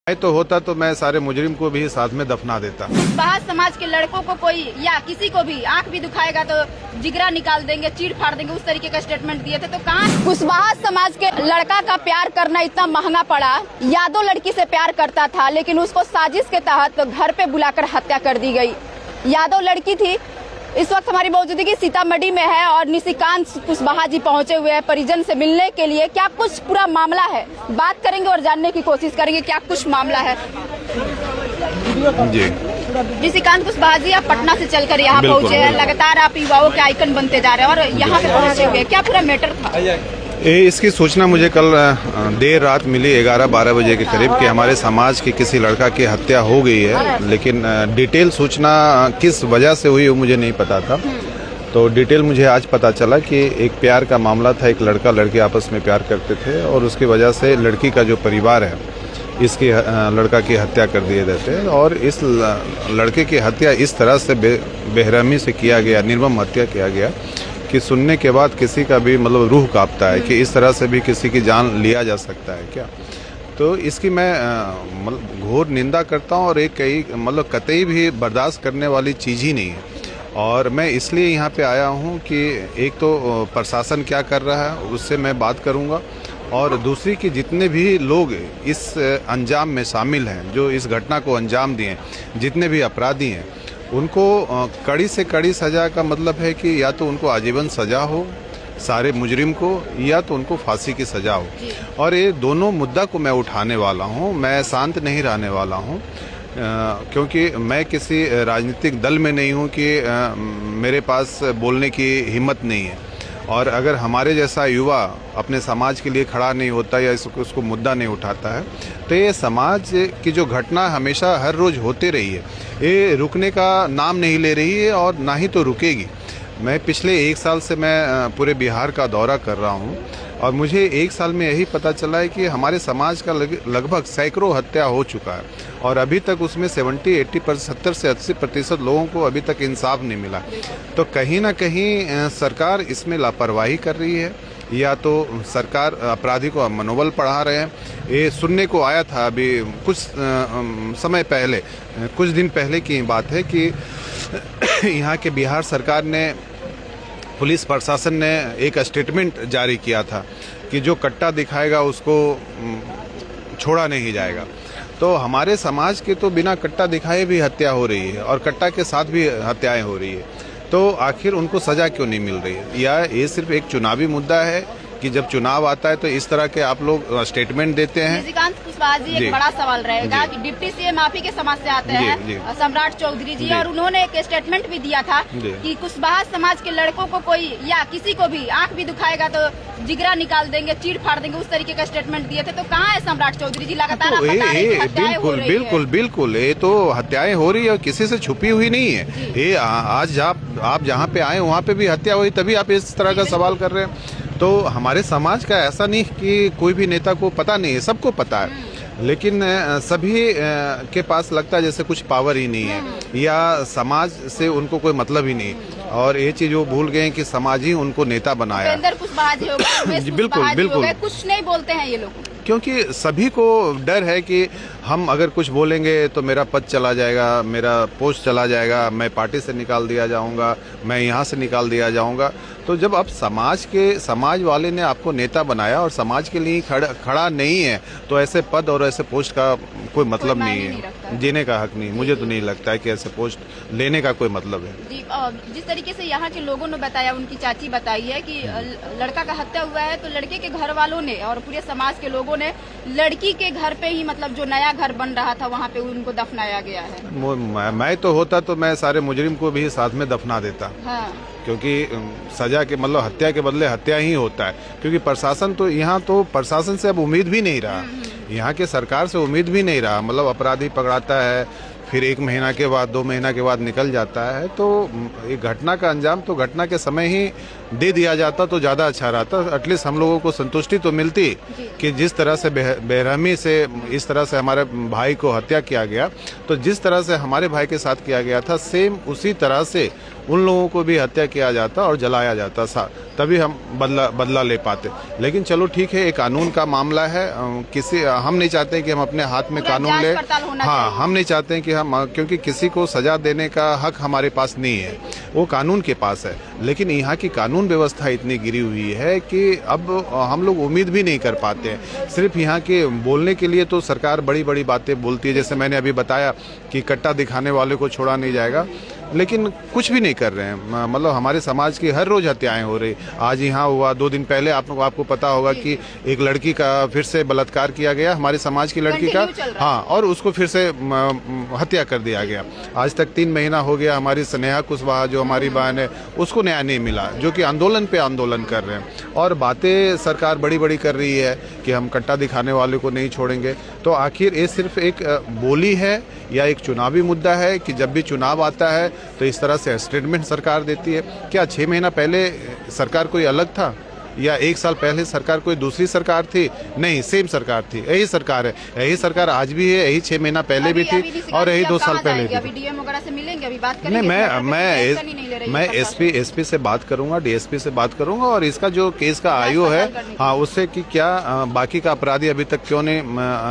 मैं तो होता तो मैं सारे मुजरिम को भी साथ में दफना देता। कुशवाहा समाज के लड़कों को कोई या किसी को भी आंख भी दुखाएगा तो जिगरा निकाल देंगे, चीर फाड़ देंगे, उस तरीके का स्टेटमेंट दिए थे। तो कहाँ कुशवाहा समाज के लड़का का प्यार करना इतना महंगा पड़ा। यादव लड़की से प्यार करता था लेकिन उसको साजिश के तहत घर पे बुलाकर हत्या कर दी गई। यादव लड़की थी। इस वक्त हमारी मौजूदगी सीतामढ़ी में है और निशिकांत कुशवाहा जी पहुंचे हुए हैं परिजन से मिलने के लिए। क्या कुछ पूरा मामला है, बात करेंगे और जानने की कोशिश करेंगे क्या कुछ मामला है। जी निशिकांत कुशवाहा जी, आप पटना से चलकर यहाँ पहुंचे हैं, लगातार आप युवाओं के आइकन बनते जा रहे हैं और यहाँ पे पहुंचे हुए, क्या पूरा मैटर था? इसकी सूचना मुझे कल देर रात मिली 11-12 बजे के करीब कि हमारे समाज के किसी लड़का की हत्या हो गई है, लेकिन डिटेल सूचना किस वजह से हुई वो मुझे नहीं पता था। तो डिटेल मुझे आज पता चला कि एक प्यार का मामला था, एक लड़का लड़की आपस में प्यार करते थे और उसकी वजह से लड़की का जो परिवार है इसकी लड़का की हत्या कर दिए देते और इस लड़के की हत्या इस तरह से बेरहमी से किया गया, निर्मम हत्या किया गया कि सुनने के बाद किसी का भी मतलब रूह कांपता है कि इस तरह से भी किसी की जान लिया जा सकता है क्या। तो इसकी मैं मतलब घोर निंदा करता हूँ और एक कई मतलब कतई भी बर्दाश्त करने वाली चीज़ ही नहीं है। और मैं इसलिए यहाँ पे आया हूँ कि एक तो प्रशासन क्या कर रहा है उससे मैं बात करूँगा और दूसरी कि जितने भी लोग इस अंजाम में शामिल हैं, जो इस घटना को अंजाम दिए, जितने भी अपराधी हैं, उनको कड़ी से कड़ी सज़ा का मतलब है कि या तो उनको आजीवन सज़ा हो सारे मुजरिम को या तो उनको फांसी की सज़ा हो। और ये दोनों मुद्दा को मैं उठाने वाला हूँ, मैं शांत नहीं रहने वाला हूँ क्योंकि मैं किसी राजनीतिक दल में नहीं हूँ कि मेरे पास बोलने की हिम्मत नहीं है। और अगर हमारे जैसा युवा अपने समाज के लिए खड़ा नहीं होता या उसको मुद्दा नहीं उठाता है तो ये समाज की जो घटना हमेशा हर रोज़ होते रही है, ये रुकने का नाम नहीं ले रही है और ना ही तो रुकेगी। मैं पिछले 1 साल से मैं पूरे बिहार का दौरा कर रहा हूँ और मुझे 1 साल में यही पता चला है कि हमारे समाज का लगभग सैकड़ों हत्या हो चुका है और अभी तक उसमें 70 से 80% लोगों को अभी तक इंसाफ नहीं मिला। तो कहीं ना कहीं सरकार इसमें लापरवाही कर रही है या तो सरकार अपराधी को मनोबल बढ़ा रहे हैं। ये सुनने को आया था अभी कुछ समय पहले, कुछ दिन पहले की बात है कि यहाँ के बिहार सरकार ने, पुलिस प्रशासन ने एक स्टेटमेंट जारी किया था कि जो कट्टा दिखाएगा उसको छोड़ा नहीं जाएगा। तो हमारे समाज के तो बिना कट्टा दिखाए भी हत्या हो रही है और कट्टा के साथ भी हत्याएं हो रही है। तो आखिर उनको सजा क्यों नहीं मिल रही है? या ये सिर्फ एक चुनावी मुद्दा है कि जब चुनाव आता है तो इस तरह के आप लोग स्टेटमेंट देते हैं? निशिकांत कुशवाहा जी, एक बड़ा सवाल रहेगा कि डिप्टी सीएम माफी के समाज से आते हैं सम्राट चौधरी जी और उन्होंने एक स्टेटमेंट भी दिया था कि कुशवाहा समाज के लड़कों को कोई या किसी को भी आंख भी दुखाएगा तो जिगरा निकाल देंगे, चीर फाड़ देंगे, उस तरीके का स्टेटमेंट दिए थे। तो कहाँ है सम्राट चौधरी जी? लगातार बिल्कुल ये तो हत्याएं हो रही है और किसी से छुपी हुई नहीं है। ये आज आप जहाँ पे आए वहाँ पे भी हत्या हुई, तभी आप इस तरह का सवाल कर रहे हैं। तो हमारे समाज का ऐसा नहीं कि कोई भी नेता को पता नहीं है, सबको पता है, लेकिन सभी के पास लगता है जैसे कुछ पावर ही नहीं है या समाज से उनको कोई मतलब ही नहीं। और ये चीज वो भूल गए कि समाज ही उनको नेता बनाया। बिल्कुल कुछ नहीं बोलते हैं ये लोग क्योंकि सभी को डर है कि हम अगर कुछ बोलेंगे तो मेरा पद चला जाएगा, मेरा पोस्ट चला जाएगा, मैं पार्टी से निकाल दिया जाऊंगा, मैं यहाँ से निकाल दिया जाऊंगा। तो जब आप समाज वाले ने आपको नेता बनाया और समाज के लिए खड़ा नहीं है तो ऐसे पद और ऐसे पोस्ट का कोई मतलब नहीं है, जीने का हक नहीं। मुझे तो नहीं लगता है कि ऐसे पोस्ट लेने का कोई मतलब है। जिस तरीके से यहाँ के लोगों ने बताया, उनकी चाची बताई है कि लड़का का हत्या हुआ है तो लड़के के घर वालों ने और पूरे समाज के लोगों ने लड़की के घर पे ही, मतलब जो नया घर बन रहा था वहाँ पे उनको दफनाया गया है। मैं तो होता तो मैं सारे मुजरिम को भी साथ में दफना देता। हाँ। क्योंकि सजा के मतलब हत्या के बदले हत्या ही होता है। क्योंकि प्रशासन तो यहाँ तो प्रशासन से अब उम्मीद भी नहीं रहा, यहाँ के सरकार से उम्मीद भी नहीं रहा। मतलब अपराधी पकड़ाता है, फिर 1 महीना के बाद 2 महीना के बाद निकल जाता है। तो एक घटना का अंजाम तो घटना के समय ही दे दिया जाता तो ज़्यादा अच्छा रहता। एटलीस्ट हम लोगों को संतुष्टि तो मिलती कि जिस तरह से बेरहमी से इस तरह से हमारे भाई को हत्या किया गया, तो जिस तरह से हमारे भाई के साथ किया गया था सेम उसी तरह से उन लोगों को भी हत्या किया जाता और जलाया जाता था, तभी हम बदला ले पाते। लेकिन चलो ठीक है, एक कानून का मामला है, किसी हम नहीं चाहते कि हम अपने हाथ में कानून ले। हाँ, हम नहीं चाहते हैं कि हम, क्योंकि किसी को सजा देने का हक हमारे पास नहीं है, वो कानून के पास है। लेकिन यहाँ की कानून व्यवस्था इतनी गिरी हुई है कि अब हम लोग उम्मीद भी नहीं कर पाते हैं। सिर्फ यहाँ के बोलने के लिए तो सरकार बड़ी बड़ी बातें बोलती है, जैसे मैंने अभी बताया कि कट्टा दिखाने वाले को छोड़ा नहीं जाएगा, लेकिन कुछ भी नहीं कर रहे हैं। मतलब हमारे समाज की हर रोज हत्याएं हो रही। आज यहाँ हुआ, 2 दिन पहले आपको पता होगा कि एक लड़की का फिर से बलात्कार किया गया, हमारे समाज की लड़की का। हाँ, और उसको फिर से हत्या कर दिया गया। आज तक 3 महीना हो गया, हमारी स्नेहा कुशवाहा जो हमारी बहन है उसको न्याय नहीं मिला, जो कि आंदोलन पे आंदोलन कर रहे हैं। और बातें सरकार बड़ी बड़ी कर रही है कि हम कट्टा दिखाने वाले को नहीं छोड़ेंगे। तो आखिर ये सिर्फ एक बोली है या एक चुनावी मुद्दा है कि जब भी चुनाव आता है तो इस तरह से स्टेटमेंट सरकार देती है? क्या 6 महीना पहले सरकार कोई अलग था या 1 साल पहले सरकार कोई दूसरी सरकार थी? नहीं, सेम सरकार थी, यही सरकार है, यही सरकार आज भी है, यही 6 महीना पहले भी थी और यही 2 साल पहले भी। अभी डीएम वगैरह से मिलेंगे, अभी बात करेंगे। मैं एसपी से बात करूंगा, डीएसपी से बात करूंगा और इसका जो केस का आयु है, हाँ, उससे कि क्या बाकी का अपराधी अभी तक क्यों नहीं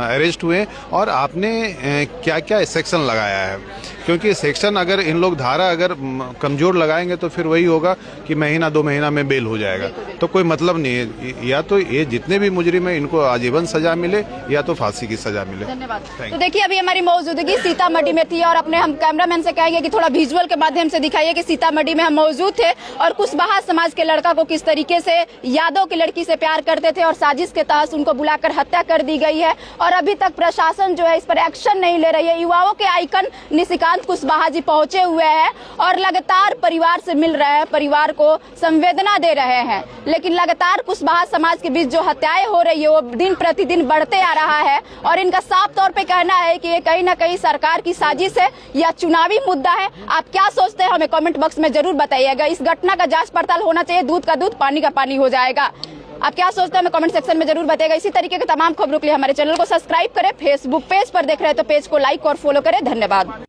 अरेस्ट हुए और आपने क्या क्या सेक्शन लगाया है। क्योंकि सेक्शन अगर इन लोग धारा अगर कमजोर लगाएंगे तो फिर वही होगा कि महीना 2 महीना में बेल हो जाएगा, तो कोई मतलब नहीं है। या तो ये जितने भी मुजरिम है इनको आजीवन सजा मिले या तो फांसी की सजा मिले। धन्यवाद। तो देखिए, अभी हमारी मौजूदगी सीतामढ़ी में थी और अपने हम कैमरामैन से कहेंगे कि थोड़ा विजुअल के माध्यम से दिखाइए कि सीतामढ़ी में हम मौजूद थे और कुशवाहा समाज के लड़का को किस तरीके से यादव की लड़की से प्यार करते थे और साजिश के तहत उनको बुलाकर हत्या कर दी गई है और अभी तक प्रशासन जो है इस पर एक्शन नहीं ले रही है। युवाओं के आइकन निशिकांत कुशवाहा जी पहुंचे हुए हैं और लगातार परिवार से मिल रहे हैं, परिवार को संवेदना दे रहे हैं, लेकिन लगातार कुशवाहा समाज के बीच जो हत्याएं हो रही है वो दिन प्रतिदिन बढ़ते आ रहा है और इनका साफ तौर पे कहना है कि ये कहीं ना कहीं सरकार की साजिश है या चुनावी मुद्दा है। आप क्या सोचते हैं हमें कमेंट बॉक्स में जरूर बताइएगा। इस घटना का जांच पड़ताल होना चाहिए, दूध का दूध पानी का पानी हो जाएगा। आप क्या सोचते हैं हमें कमेंट सेक्शन में जरूर बताइएगा। इसी तरीके के तमाम खबरों के लिए हमारे चैनल को सब्सक्राइब करें, फेसबुक पेज पर देख रहे हैं तो पेज को लाइक और फॉलो करें। धन्यवाद।